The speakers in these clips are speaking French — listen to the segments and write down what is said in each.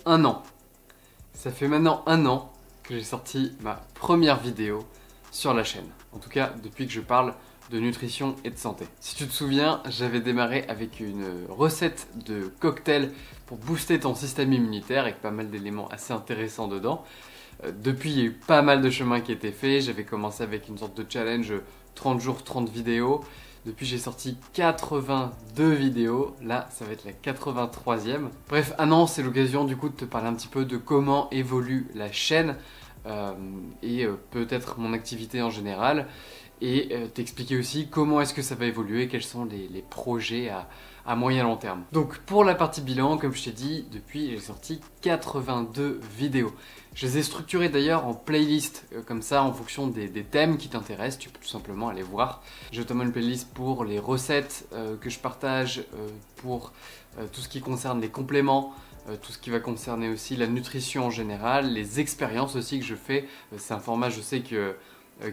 un an. Ça fait maintenant un an que j'ai sorti ma première vidéo sur la chaîne. En tout cas, depuis que je parle de nutrition et de santé. Si tu te souviens, j'avais démarré avec une recette de cocktail pour booster ton système immunitaire avec pas mal d'éléments assez intéressants dedans. Depuis, il y a eu pas mal de chemin qui a été fait. J'avais commencé avec une sorte de challenge 30 jours, 30 vidéos. Depuis, j'ai sorti 82 vidéos. Là, ça va être la 83e. Bref, un an, c'est l'occasion du coup de te parler un petit peu de comment évolue la chaîne et peut-être mon activité en général. Et t'expliquer aussi comment est-ce que ça va évoluer, quels sont les projets à moyen long terme. Donc pour la partie bilan, comme je t'ai dit, depuis j'ai sorti 82 vidéos. Je les ai structurées d'ailleurs en playlist, comme ça en fonction des thèmes qui t'intéressent, tu peux tout simplement aller voir. J'ai notamment une playlist pour les recettes que je partage, pour tout ce qui concerne les compléments, tout ce qui va concerner aussi la nutrition en général, les expériences aussi que je fais. C'est un format, je sais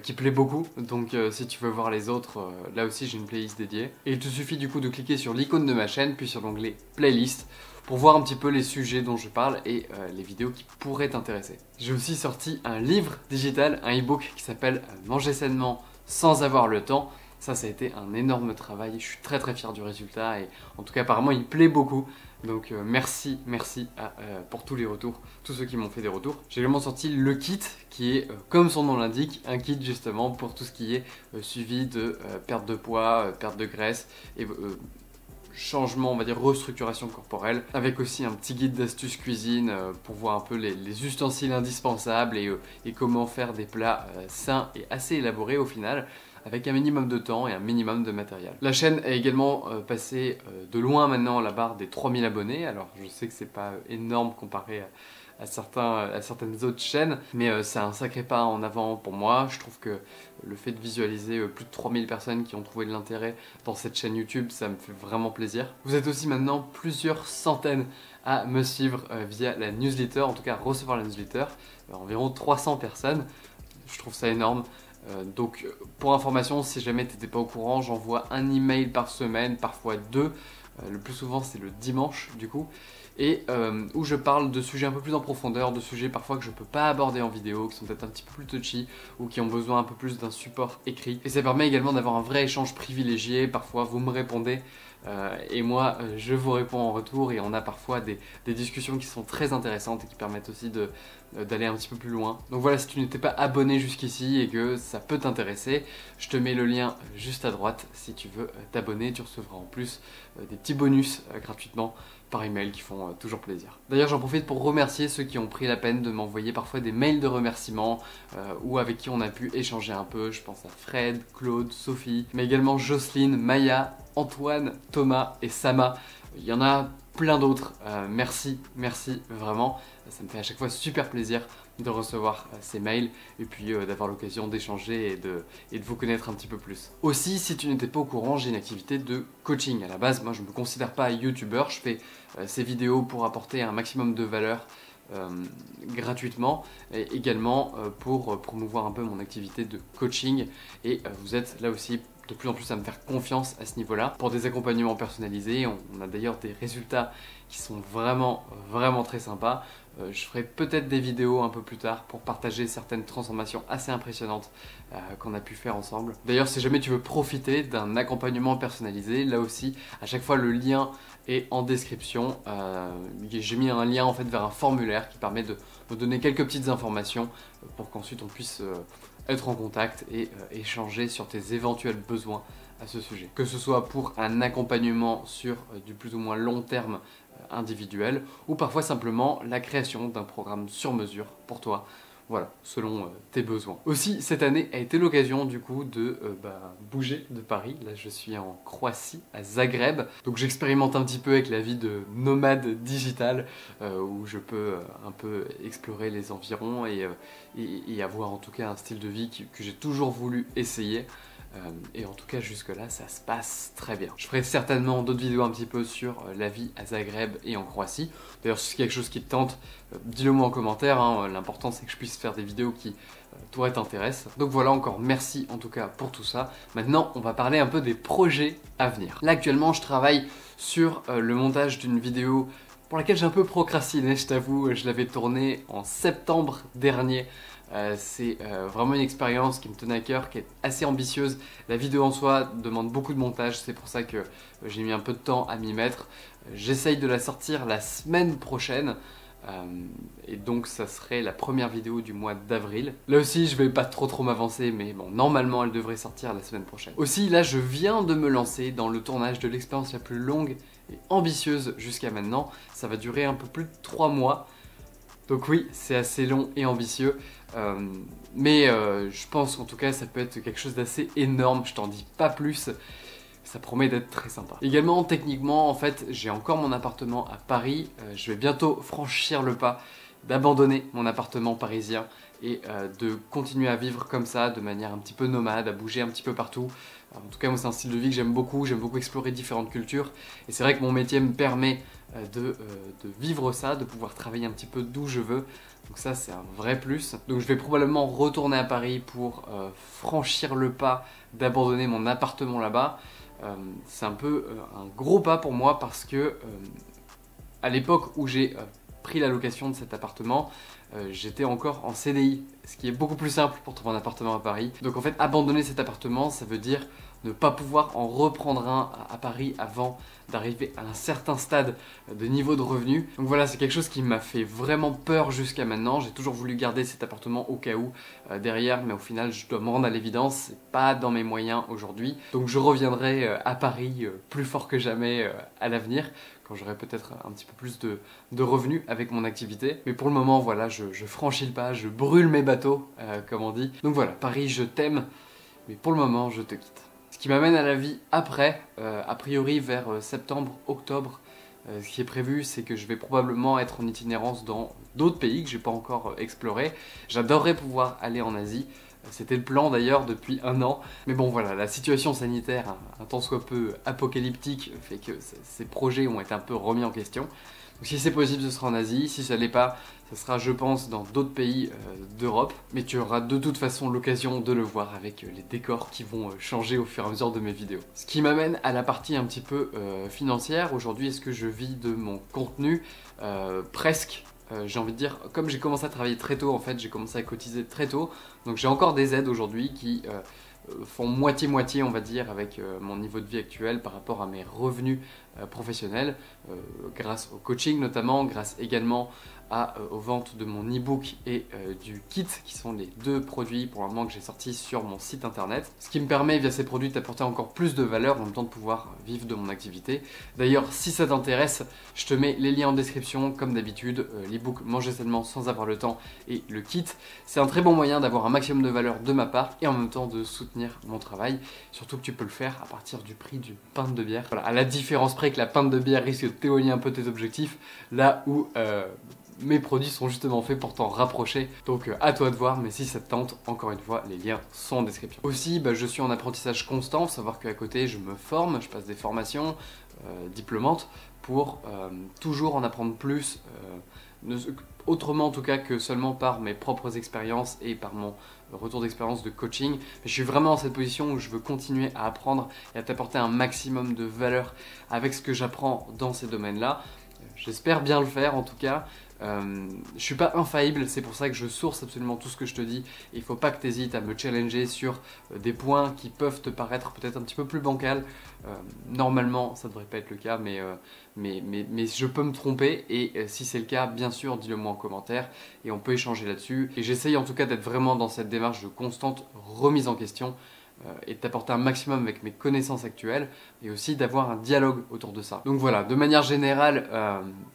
qui plaît beaucoup, donc si tu veux voir les autres, là aussi j'ai une playlist dédiée. Et il te suffit du coup de cliquer sur l'icône de ma chaîne, puis sur l'onglet playlist, pour voir un petit peu les sujets dont je parle et les vidéos qui pourraient t'intéresser. J'ai aussi sorti un livre digital, un e-book qui s'appelle Manger sainement sans avoir le temps. Ça a été un énorme travail, je suis très fier du résultat et en tout cas apparemment il plaît beaucoup. Donc merci pour tous les retours, tous ceux qui m'ont fait des retours. J'ai également sorti le kit qui est, comme son nom l'indique, un kit justement pour tout ce qui est suivi de perte de poids, perte de graisse et changement, on va dire restructuration corporelle, avec aussi un petit guide d'astuces cuisine pour voir un peu les ustensiles indispensables et comment faire des plats sains et assez élaborés au final, avec un minimum de temps et un minimum de matériel. La chaîne est également passée de loin maintenant à la barre des 3000 abonnés, alors je sais que c'est pas énorme comparé à certaines autres chaînes, mais c'est un sacré pas en avant pour moi. Je trouve que le fait de visualiser plus de 3000 personnes qui ont trouvé de l'intérêt dans cette chaîne YouTube, ça me fait vraiment plaisir. Vous êtes aussi maintenant plusieurs centaines à me suivre via la newsletter, en tout cas recevoir la newsletter, environ 300 personnes, je trouve ça énorme. Donc pour information, si jamais tu n'étais pas au courant, j'envoie un email par semaine, parfois deux, le plus souvent c'est le dimanche du coup, et où je parle de sujets un peu plus en profondeur, de sujets parfois que je ne peux pas aborder en vidéo, qui sont peut-être un petit peu plus touchy ou qui ont besoin un peu plus d'un support écrit. Et ça permet également d'avoir un vrai échange privilégié, parfois vous me répondez et moi je vous réponds en retour et on a parfois des discussions qui sont très intéressantes et qui permettent aussi d'aller un petit peu plus loin. Donc voilà, si tu n'étais pas abonné jusqu'ici et que ça peut t'intéresser, je te mets le lien juste à droite si tu veux t'abonner. Tu recevras en plus des petits bonus gratuitement par email qui font toujours plaisir. D'ailleurs j'en profite pour remercier ceux qui ont pris la peine de m'envoyer parfois des mails de remerciements ou avec qui on a pu échanger un peu. Je pense à Fred, Claude, Sophie, mais également Jocelyne, Maya, Antoine, Thomas et Sama. Il y en a plein d'autres. Merci vraiment. Ça me fait à chaque fois super plaisir de recevoir ces mails et puis d'avoir l'occasion d'échanger et de vous connaître un petit peu plus. Aussi, si tu n'étais pas au courant, j'ai une activité de coaching. À la base, moi je ne me considère pas youtubeur, je fais ces vidéos pour apporter un maximum de valeur gratuitement et également pour promouvoir un peu mon activité de coaching et vous êtes là aussi de plus en plus à me faire confiance à ce niveau-là pour des accompagnements personnalisés. On a d'ailleurs des résultats qui sont vraiment très sympas. Je ferai peut-être des vidéos un peu plus tard pour partager certaines transformations assez impressionnantes qu'on a pu faire ensemble. D'ailleurs, si jamais tu veux profiter d'un accompagnement personnalisé, là aussi, à chaque fois le lien est en description. J'ai mis un lien en fait vers un formulaire qui permet de me donner quelques petites informations pour qu'ensuite on puisse être en contact et échanger sur tes éventuels besoins à ce sujet. Que ce soit pour un accompagnement sur du plus ou moins long terme individuel ou parfois simplement la création d'un programme sur mesure pour toi. Voilà, selon tes besoins. Aussi, cette année a été l'occasion du coup de bouger de Paris. Là, je suis en Croatie, à Zagreb. Donc j'expérimente un petit peu avec la vie de nomade digital où je peux un peu explorer les environs et avoir en tout cas un style de vie que j'ai toujours voulu essayer. Et en tout cas jusque là ça se passe très bien. Je ferai certainement d'autres vidéos un petit peu sur la vie à Zagreb et en Croatie. D'ailleurs si c'est quelque chose qui te tente, dis-le moi en commentaire, hein. L'important c'est que je puisse faire des vidéos qui toi t'intéressent. Donc voilà, encore merci en tout cas pour tout ça. Maintenant on va parler un peu des projets à venir. Là actuellement je travaille sur le montage d'une vidéo pour laquelle j'ai un peu procrastiné, je t'avoue. Je l'avais tournée en septembre dernier. C'est vraiment une expérience qui me tenait à cœur, qui est assez ambitieuse. La vidéo en soi demande beaucoup de montage, c'est pour ça que j'ai mis un peu de temps à m'y mettre. J'essaye de la sortir la semaine prochaine. Et donc ça serait la première vidéo du mois d'avril. Là aussi je vais pas trop m'avancer, mais bon, normalement elle devrait sortir la semaine prochaine. Aussi là je viens de me lancer dans le tournage de l'expérience la plus longue et ambitieuse jusqu'à maintenant. Ça va durer un peu plus de 3 mois. Donc oui, c'est assez long et ambitieux, mais je pense qu'en tout cas ça peut être quelque chose d'assez énorme, je t'en dis pas plus. Ça promet d'être très sympa. Également, techniquement, en fait, j'ai encore mon appartement à Paris. Je vais bientôt franchir le pas d'abandonner mon appartement parisien et de continuer à vivre comme ça, de manière un petit peu nomade, à bouger un petit peu partout. En tout cas, moi, c'est un style de vie que j'aime beaucoup explorer différentes cultures. Et c'est vrai que mon métier me permet de vivre ça, de pouvoir travailler un petit peu d'où je veux. Donc ça, c'est un vrai plus. Donc je vais probablement retourner à Paris pour franchir le pas d'abandonner mon appartement là-bas. C'est un peu un gros pas pour moi parce que à l'époque où j'ai pris la location de cet appartement, j'étais encore en CDI, ce qui est beaucoup plus simple pour trouver un appartement à Paris. Donc en fait, abandonner cet appartement, ça veut dire ne pas pouvoir en reprendre un à Paris avant d'arriver à un certain stade de niveau de revenu. Donc voilà, c'est quelque chose qui m'a fait vraiment peur jusqu'à maintenant. J'ai toujours voulu garder cet appartement au cas où derrière, mais au final je dois me rendre à l'évidence, c'est pas dans mes moyens aujourd'hui. Donc je reviendrai à Paris plus fort que jamais à l'avenir, quand j'aurai peut-être un petit peu plus de revenus avec mon activité. Mais pour le moment, voilà, je franchis le pas, je brûle mes bateaux, comme on dit. Donc voilà, Paris, je t'aime, mais pour le moment, je te quitte. Ce qui m'amène à la vie après, a priori vers septembre, octobre. Ce qui est prévu, c'est que je vais probablement être en itinérance dans d'autres pays que j'ai pas encore explorés. J'adorerais pouvoir aller en Asie. C'était le plan d'ailleurs depuis 1 an. Mais bon voilà, la situation sanitaire, un tant soit peu apocalyptique, fait que ces projets ont été un peu remis en question. Donc si c'est possible, ce sera en Asie. Si ça l'est pas, ce sera je pense dans d'autres pays d'Europe. Mais tu auras de toute façon l'occasion de le voir avec les décors qui vont changer au fur et à mesure de mes vidéos. Ce qui m'amène à la partie un petit peu financière. Aujourd'hui, est-ce que je vis de mon contenu? Presque. J'ai envie de dire, comme j'ai commencé à travailler très tôt, en fait, j'ai commencé à cotiser très tôt. Donc j'ai encore des aides aujourd'hui qui font moitié-moitié, on va dire, avec mon niveau de vie actuel par rapport à mes revenus professionnels, grâce au coaching notamment, grâce également aux ventes de mon e-book et du kit, qui sont les 2 produits pour le moment que j'ai sortis sur mon site internet. Ce qui me permet via ces produits d'apporter encore plus de valeur en même temps de pouvoir vivre de mon activité. D'ailleurs, si ça t'intéresse, je te mets les liens en description comme d'habitude, l'e-book Manger sainement sans avoir le temps et le kit. C'est un très bon moyen d'avoir un maximum de valeur de ma part et en même temps de soutenir mon travail. Surtout que tu peux le faire à partir du prix d'une pinte de bière. Voilà, à la différence près que la pinte de bière risque de t'éloigner un peu tes objectifs, là où mes produits sont justement faits pour t'en rapprocher. Donc à toi de voir, mais si ça te tente, encore une fois, les liens sont en description. Aussi, je suis en apprentissage constant, savoir qu'à côté, je me forme, je passe des formations diplômantes pour toujours en apprendre plus, autrement en tout cas que seulement par mes propres expériences et par mon retour d'expérience de coaching. Mais je suis vraiment dans cette position où je veux continuer à apprendre et à t'apporter un maximum de valeur avec ce que j'apprends dans ces domaines-là. J'espère bien le faire en tout cas. Je suis pas infaillible, c'est pour ça que je source absolument tout ce que je te dis. Il faut pas que tu hésites à me challenger sur des points qui peuvent te paraître peut-être un petit peu plus bancal. Normalement, ça devrait pas être le cas, mais je peux me tromper. Et si c'est le cas, bien sûr, dis-le moi en commentaire et on peut échanger là-dessus. Et j'essaye en tout cas d'être vraiment dans cette démarche de constante remise en question. Et de t'apporter un maximum avec mes connaissances actuelles et aussi d'avoir un dialogue autour de ça. Donc voilà, de manière générale,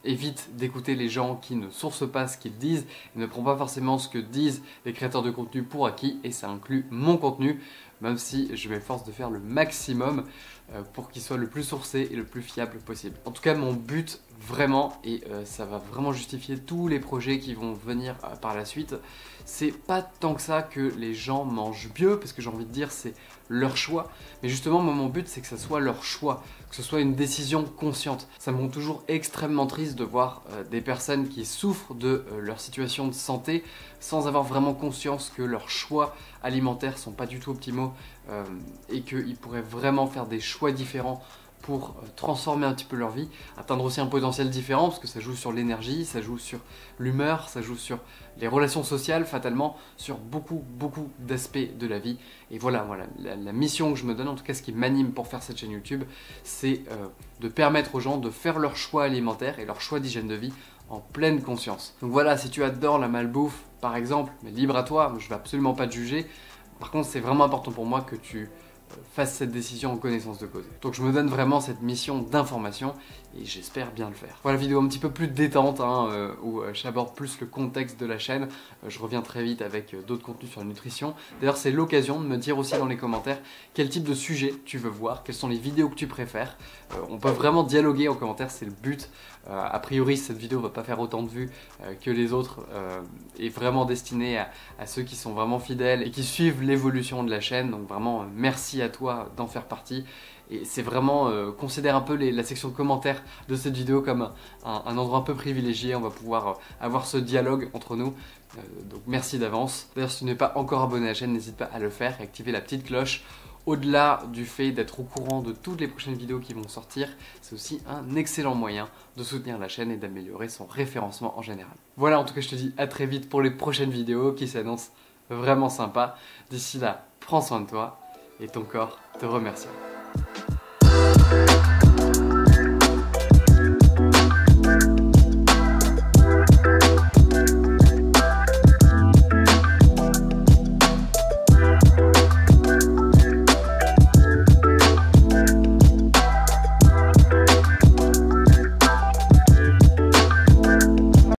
évite d'écouter les gens qui ne sourcent pas ce qu'ils disent et ne prends pas forcément ce que disent les créateurs de contenu pour acquis, et ça inclut mon contenu, même si je m'efforce de faire le maximum pour qu'il soit le plus sourcé et le plus fiable possible. En tout cas, mon but vraiment, et ça va vraiment justifier tous les projets qui vont venir par la suite, c'est pas tant que ça que les gens mangent mieux, parce que j'ai envie de dire c'est leur choix, mais justement moi, mon but c'est que ça soit leur choix, que ce soit une décision consciente. Ça me rend toujours extrêmement triste de voir des personnes qui souffrent de leur situation de santé sans avoir vraiment conscience que leurs choix alimentaires sont pas du tout optimaux et qu'ils pourraient vraiment faire des choix différents pour transformer un petit peu leur vie, atteindre aussi un potentiel différent, parce que ça joue sur l'énergie, ça joue sur l'humeur, ça joue sur les relations sociales, fatalement, sur beaucoup d'aspects de la vie. Et voilà, la mission que je me donne, en tout cas ce qui m'anime pour faire cette chaîne YouTube, c'est de permettre aux gens de faire leur choix alimentaire et leur choix d'hygiène de vie en pleine conscience. Donc voilà, si tu adores la malbouffe, par exemple, mais libre à toi, je ne vais absolument pas te juger. Par contre, c'est vraiment important pour moi que tu fasses cette décision en connaissance de cause. Donc je me donne vraiment cette mission d'information et j'espère bien le faire. Voilà, vidéo un petit peu plus détente où j'aborde plus le contexte de la chaîne. Je reviens très vite avec d'autres contenus sur la nutrition. D'ailleurs, c'est l'occasion de me dire aussi dans les commentaires quel type de sujet tu veux voir, quelles sont les vidéos que tu préfères. On peut vraiment dialoguer en commentaire, c'est le but. A priori, cette vidéo va pas faire autant de vues que les autres, est vraiment destinée à ceux qui sont vraiment fidèles et qui suivent l'évolution de la chaîne. Donc vraiment, merci à toi d'en faire partie. Et c'est vraiment, considère un peu la section de commentaires de cette vidéo comme un endroit un peu privilégié. On va pouvoir avoir ce dialogue entre nous. Donc merci d'avance. D'ailleurs, si tu n'es pas encore abonné à la chaîne, n'hésite pas à le faire et activer la petite cloche. Au-delà du fait d'être au courant de toutes les prochaines vidéos qui vont sortir, c'est aussi un excellent moyen de soutenir la chaîne et d'améliorer son référencement en général. Voilà, en tout cas, je te dis à très vite pour les prochaines vidéos qui s'annoncent vraiment sympas. D'ici là, prends soin de toi et ton corps te remercie.